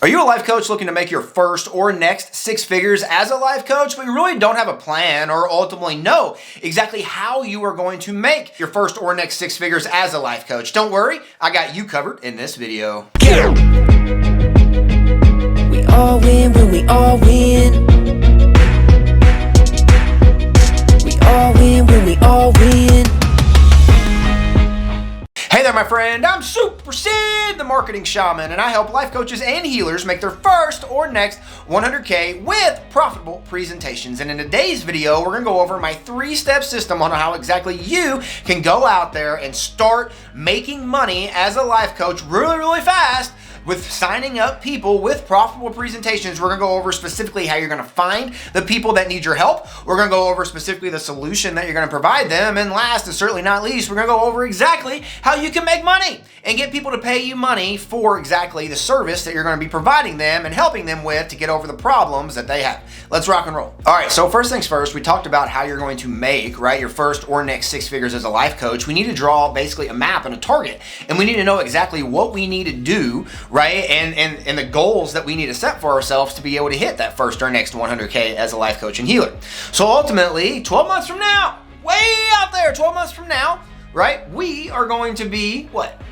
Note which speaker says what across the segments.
Speaker 1: Are you a life coach looking to make your first or next six figures as a life coach, but you really don't have a plan or ultimately know exactly how you are going to make your first or next six figures as a life coach? Don't worry, I got you covered in this video.
Speaker 2: We all win when we all win. We all win when we all win.
Speaker 1: Hey there, my friend. I'm Super Sid, the marketing shaman, and I help life coaches and healers make their first or next 100K with profitable presentations. And in today's video, we're gonna go over my three-step system on how exactly you can go out there and start making money as a life coach really fast with signing up people with profitable presentations. We're gonna go over specifically how you're gonna find the people that need your help. We're gonna go over specifically the solution that you're gonna provide them. And last and certainly not least, we're gonna go over exactly how you can make money and get people to pay you money for exactly the service that you're gonna be providing them and helping them with to get over the problems that they have. Let's rock and roll. All right, so first things first, we talked about how you're going to make, right, your first or next six figures as a life coach. We need to draw basically a map and a target, and we need to know exactly what we need to do, right? And the goals that we need to set for ourselves to be able to hit that first or next 100K as a life coach and healer. So ultimately, 12 months from now, way out there, 12 months from now, right, we are going to be, what?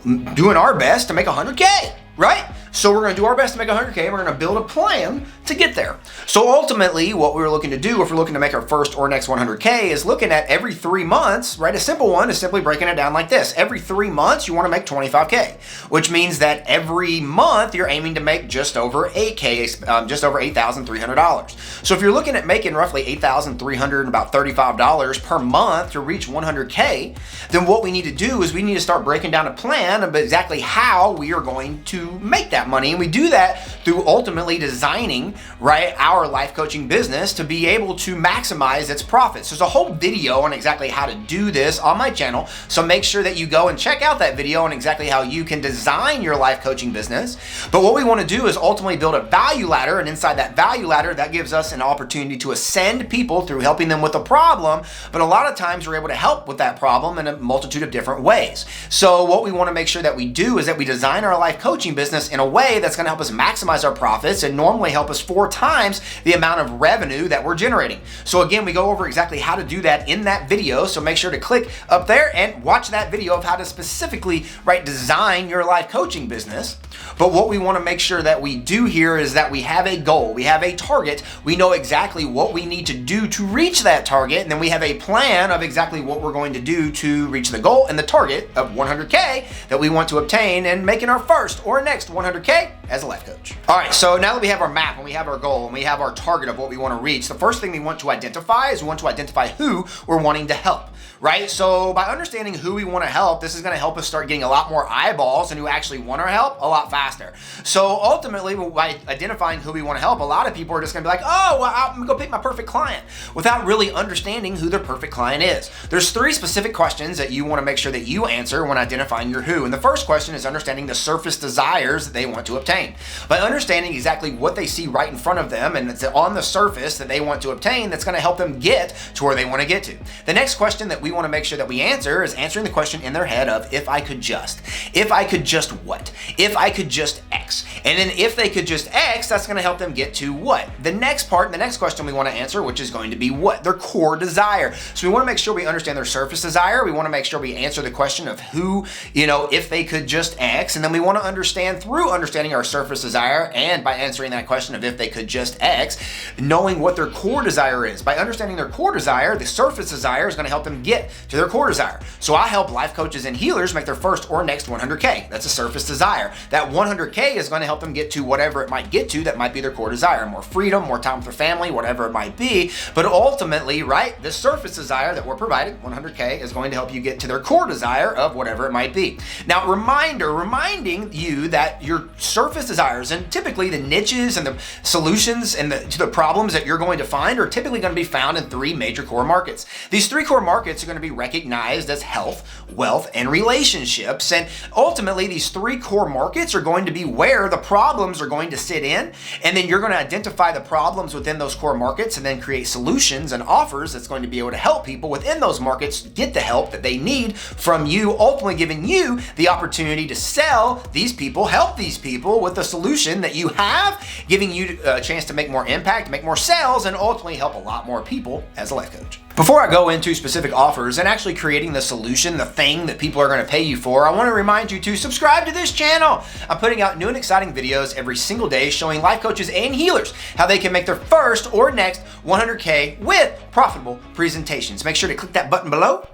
Speaker 1: Doing our best to make 100K, right? So we're gonna do our best to make 100K, and we're gonna build a plan to get there. So ultimately, what we're looking to do, if we're looking to make our first or next 100K, is looking at every 3 months, right? A simple one is simply breaking it down like this. Every 3 months, you wanna make 25K, which means that every month, you're aiming to make just over 8K, just over $8,300. So if you're looking at making roughly $8,300, about $35 per month to reach 100K, then what we need to do is we need to start breaking down a plan of exactly how we are going to make that money. And we do that through ultimately designing, right, our life coaching business to be able to maximize its profits. There's a whole video on exactly how to do this on my channel, so make sure that you go and check out that video on exactly how you can design your life coaching business. But what we want to do is ultimately build a value ladder, and inside that value ladder, that gives us an opportunity to ascend people through helping them with a problem. But a lot of times we're able to help with that problem in a multitude of different ways. So what we want to make sure that we do is that we design our life coaching business in a way that's going to help us maximize our profits and normally help us 4 times the amount of revenue that we're generating. So again, we go over exactly how to do that in that video. So make sure to click up there and watch that video of how to specifically, right, design your life coaching business. But what we want to make sure that we do here is that we have a goal, we have a target, we know exactly what we need to do to reach that target, and then we have a plan of exactly what we're going to do to reach the goal and the target of 100K that we want to obtain and making our first or next 100K as a life coach. All right, so now that we have our map and we have our goal and we have our target of what we want to reach, the first thing we want to identify is we want to identify who we're wanting to help, right? So by understanding who we want to help, this is going to help us start getting a lot more eyeballs and who actually want our help a lot faster. So ultimately, by identifying who we want to help, a lot of people are just going to be like, oh, well, I'm going to go pick my perfect client without really understanding who their perfect client is. There's 3 specific questions that you want to make sure that you answer when identifying your who. And the first question is understanding the surface desires that they want to obtain. By understanding exactly what they see right in front of them and it's on the surface that they want to obtain, that's going to help them get to where they want to get to. The next question that we want to make sure that we answer is answering the question in their head of, if I could just. If I could just what? If I could just X. And then if they could just X, that's going to help them get to what? The next part, the next question we want to answer, which is going to be what? Their core desire. So we want to make sure we understand their surface desire. We want to make sure we answer the question of who, if they could just X. And then we want to understand through understanding our surface desire and by answering that question of if they could just X, knowing what their core desire is. By understanding their core desire, the surface desire is going to help them get to their core desire. So I help life coaches and healers make their first or next 100K. That's a surface desire. That 100K is going to help them get to whatever it might get to that might be their core desire. More freedom, more time with their family, whatever it might be. But ultimately, right, the surface desire that we're providing, 100K, is going to help you get to their core desire of whatever it might be. Now, reminding you that your surface desires and typically the niches and the solutions and to the problems that you're going to find are typically going to be found in 3 major core markets. These 3 core markets are going to be recognized as health, wealth, and relationships. And ultimately, these 3 core markets are going to be where where the problems are going to sit in, and then you're going to identify the problems within those core markets and then create solutions and offers that's going to be able to help people within those markets get the help that they need from you, ultimately giving you the opportunity to sell these people, help these people with the solution that you have, giving you a chance to make more impact, make more sales, and ultimately help a lot more people as a life coach. Before I go into specific offers and actually creating the solution, the thing that people are going to pay you for, I want to remind you to subscribe to this channel. I'm putting out new and exciting videos every single day showing life coaches and healers how they can make their first or next 100K with profitable presentations. Make sure to click that button below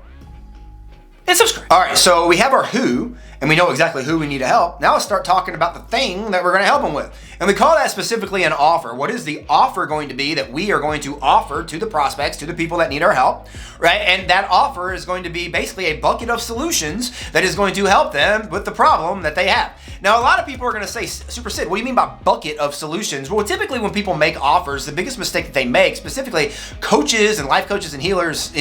Speaker 1: and subscribe. All right, so we have our who, and we know exactly who we need to help. Now let's start talking about the thing that we're going to help them with. And we call that specifically an offer. What is the offer going to be that we are going to offer to the prospects, to the people that need our help, right? And that offer is going to be basically a bucket of solutions that is going to help them with the problem that they have. Now, a lot of people are going to say, Super Sid, what do you mean by bucket of solutions? Well, typically when people make offers, the biggest mistake that they make, specifically coaches and life coaches and healers,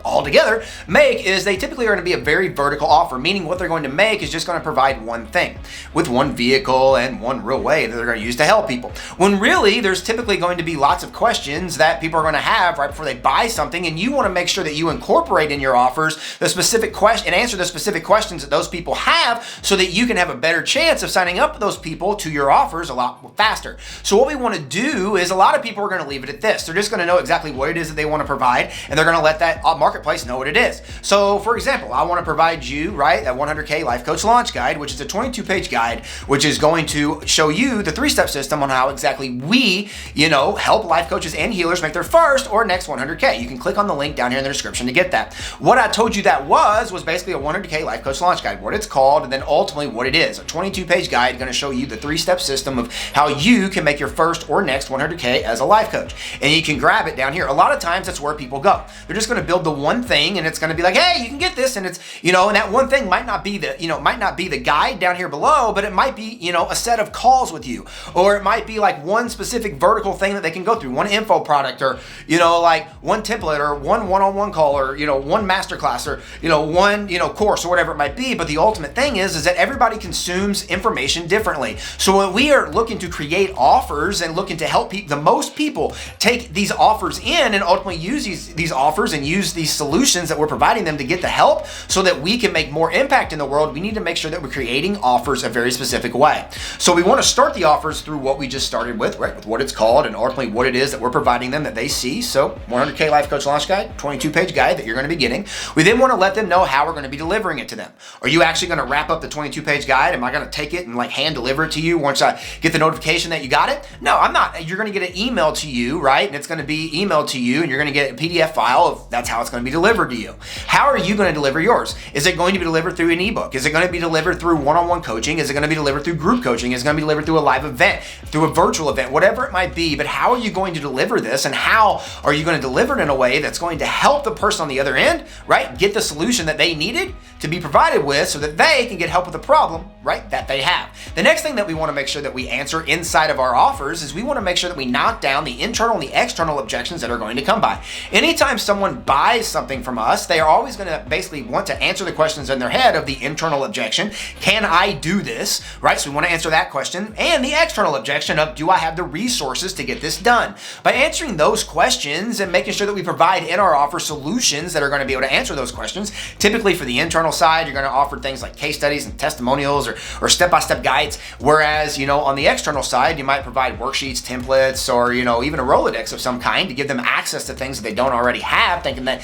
Speaker 1: all together make, is they typically are going to be a very vertical offer, meaning what they're going to make is just going to provide one thing with one vehicle and one real way that they're going to use to help people. When really there's typically going to be lots of questions that people are going to have right before they buy something, and you want to make sure that you incorporate in your offers the specific question and answer the specific questions that those people have, so that you can have a better chance of signing up those people to your offers a lot faster. So what we want to do is, a lot of people are going to leave it at this. They're just going to know exactly what it is that they want to provide, and they're going to let that marketplace know what it is. So for example, I want to provide you, right, that 100K Life Coach Launch Guide, which is a 22-page guide, which is going to show you the 3-step system on how exactly we, help life coaches and healers make their first or next 100K. You can click on the link down here in the description to get that. What I told you that was basically a 100K Life Coach Launch Guide, what it's called, and then ultimately what it is. A 22-page guide going to show you the 3-step system of how you can make your first or next 100K as a life coach. And you can grab it down here. A lot of times that's where people go. They're just going to build the one thing, and it's going to be like, hey, you can get this, and it's, and that one thing might not be the guide down here below, but it might be, a set of calls with you, or it might be like one specific vertical thing that they can go through, one info product, or, like one template, or one one-on-one call, or, one masterclass, or, one, course, or whatever it might be. But the ultimate thing is that everybody consumes information differently. So when we are looking to create offers and looking to help the most people take these offers in and ultimately use these offers and use these solutions that we're providing them to get the help so that we can make more impact in the world, we need to make sure that we're creating offers a very specific way. So we want to start the offers through what we just started with, right? With what it's called and ultimately what it is that we're providing them that they see. So 100K Life Coach Launch Guide, 22-page guide that you're going to be getting. We then want to let them know how we're going to be delivering it to them. Are you actually going to wrap up the 22-page guide? Am I going to take it and hand deliver it to you once I get the notification that you got it? No, I'm not. You're going to get an email to you, right? And it's going to be emailed to you, and you're going to get a PDF file of that's how it's going to be delivered to you. How are you going to deliver yours? Is it going to be delivered through an ebook? Is it going to be delivered through one-on-one coaching? Is it going to be delivered through group coaching? Is it going to be delivered through a live event, through a virtual event, whatever it might be? But how are you going to deliver this, and how are you going to deliver it in a way that's going to help the person on the other end, right, get the solution that they needed to be provided with so that they can get help with the problem, right, that they have. The next thing that we want to make sure that we answer inside of our offers is we want to make sure that we knock down the internal and the external objections that are going to come by. Anytime someone buys something from us, they are always going to basically want to answer the questions in their head of the internal objection, can I do this, right? So we want to answer that question, and the external objection of, do I have the resources to get this done? By answering those questions and making sure that we provide in our offer solutions that are going to be able to answer those questions, typically for the internal side, you're going to offer things like case studies and testimonials or step-by-step guides, whereas, on the external side, you might provide worksheets, templates, or, even a Rolodex of some kind to give them access to things that they don't already have, thinking that,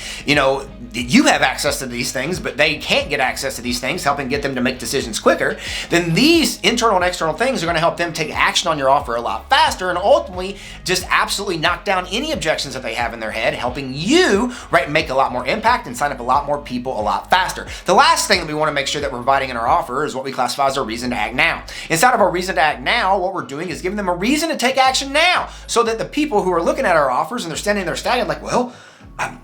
Speaker 1: you have access to these things, but they can't get access to these things, helping get them to make decisions quicker. Then these internal and external things are going to help them take action on your offer a lot faster, and ultimately just absolutely knock down any objections that they have in their head, helping you, right, make a lot more impact and sign up a lot more people a lot faster. The last thing that we want to make sure that we're providing in our offer is what we classify as our reason to act now. Inside of our reason to act now, what we're doing is giving them a reason to take action now, so that the people who are looking at our offers and they're standing there stagnant like, well,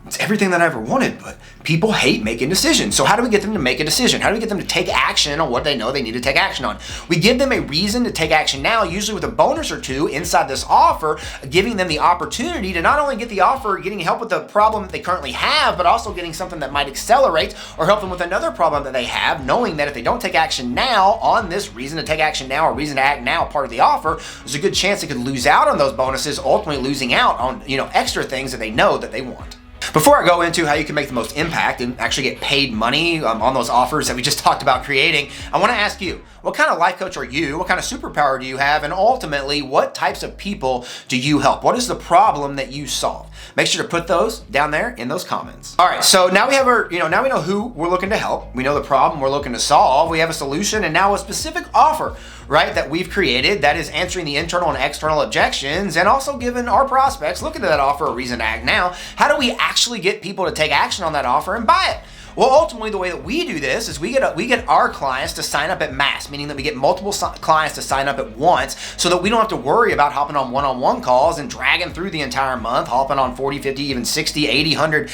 Speaker 1: it's everything that I ever wanted, but People hate making decisions. So how do we get them to make a decision? How do we get them to take action on what they know they need to take action on? We give them a reason to take action now, usually with a bonus or two inside this offer, giving them the opportunity to not only get the offer, getting help with the problem that they currently have, but also getting something that might accelerate or help them with another problem that they have, knowing that if they don't take action now on this reason to take action now or reason to act now part of the offer, there's a good chance they could lose out on those bonuses, ultimately losing out on, extra things that they know that they want. Before I go into how you can make the most impact and actually get paid money on those offers that we just talked about creating, I want to ask you, what kind of life coach are you? What kind of superpower do you have? And ultimately, what types of people do you help? What is the problem that you solve? Make sure to put those down there in those comments. All right, so now we have our, now we know who we're looking to help. We know the problem we're looking to solve. We have a solution and now a specific offer, right, that we've created that is answering the internal and external objections and also giving our prospects looking at that offer a reason to act now. How do we actually get people to take action on that offer and buy it? Well, ultimately, the way that we do this is we get our clients to sign up at mass, meaning that we get multiple clients to sign up at once so that we don't have to worry about hopping on one-on-one calls and dragging through the entire month, hopping on 40, 50, even 60, 80, 100,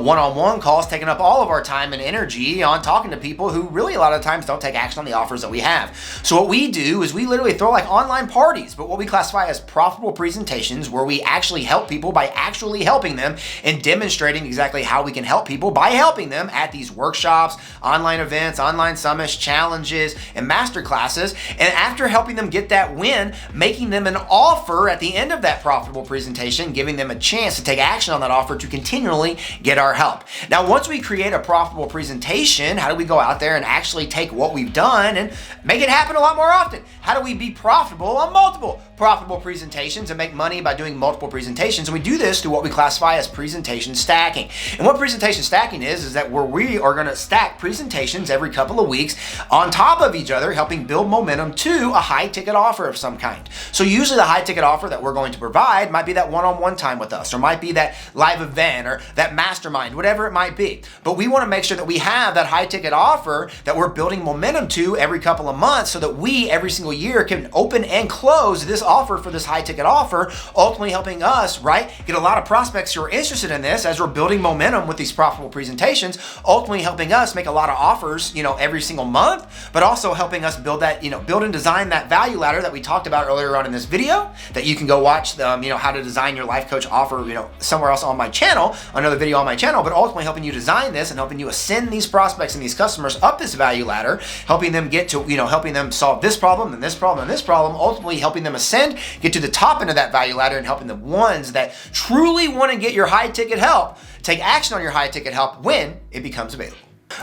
Speaker 1: one-on-one calls, taking up all of our time and energy on talking to people who really a lot of times don't take action on the offers that we have. So what we do is we literally throw like online parties, but what we classify as profitable presentations where we actually help people by actually helping them and demonstrating exactly how we can help people by helping them at these workshops, online events, online summits, challenges, and master classes. And after helping them get that win, making them an offer at the end of that profitable presentation, giving them a chance to take action on that offer to continually get our help. Now, once we create a profitable presentation, how do we go out there and actually take what we've done and make it happen a lot more often? How do we be profitable on multiple profitable presentations and make money by doing multiple presentations? And we do this through what we classify as presentation stacking. And what presentation stacking is that where we are going to stack presentations every couple of weeks on top of each other, helping build momentum to a high ticket offer of some kind. So usually the high ticket offer that we're going to provide might be that one-on-one time with us, or might be that live event or that mastermind, whatever it might be. But we want to make sure that we have that high ticket offer that we're building momentum to every couple of months so that we every single year can open and close this offer for this high ticket offer, ultimately helping us, right, get a lot of prospects who are interested in this as we're building momentum with these profitable presentations, ultimately helping us make a lot of offers, every single month, but also helping us build that, build and design that value ladder that we talked about earlier on in this video that you can go watch, how to design your life coach offer, somewhere else on my channel, another video on my channel, but ultimately helping you design this and helping you ascend these prospects and these customers up this value ladder, helping them get to, helping them solve this problem and this problem and this problem, ultimately helping them ascend, get to the top end of that value ladder and helping the ones that truly want to get your high ticket help take action on your high ticket help when it becomes available.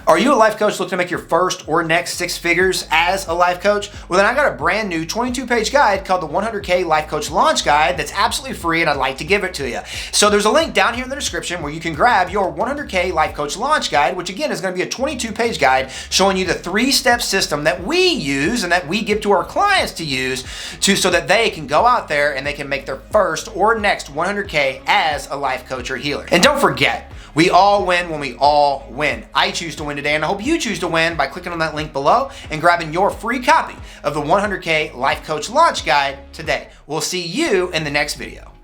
Speaker 1: Are you a life coach looking to make your first or next 6 figures as a life coach? Well, then I got a brand new 22-page guide called the 100K Life Coach Launch Guide that's absolutely free, and I'd like to give it to you. So there's a link down here in the description where you can grab your 100K Life Coach Launch Guide, which again is going to be a 22-page guide showing you the 3-step system that we use and that we give to our clients to use so that they can go out there and they can make their first or next 100K as a life coach or healer. And don't forget, we all win when we all win. I choose to win today, and I hope you choose to win by clicking on that link below and grabbing your free copy of the 100K Life Coach Launch Guide today. We'll see you in the next video.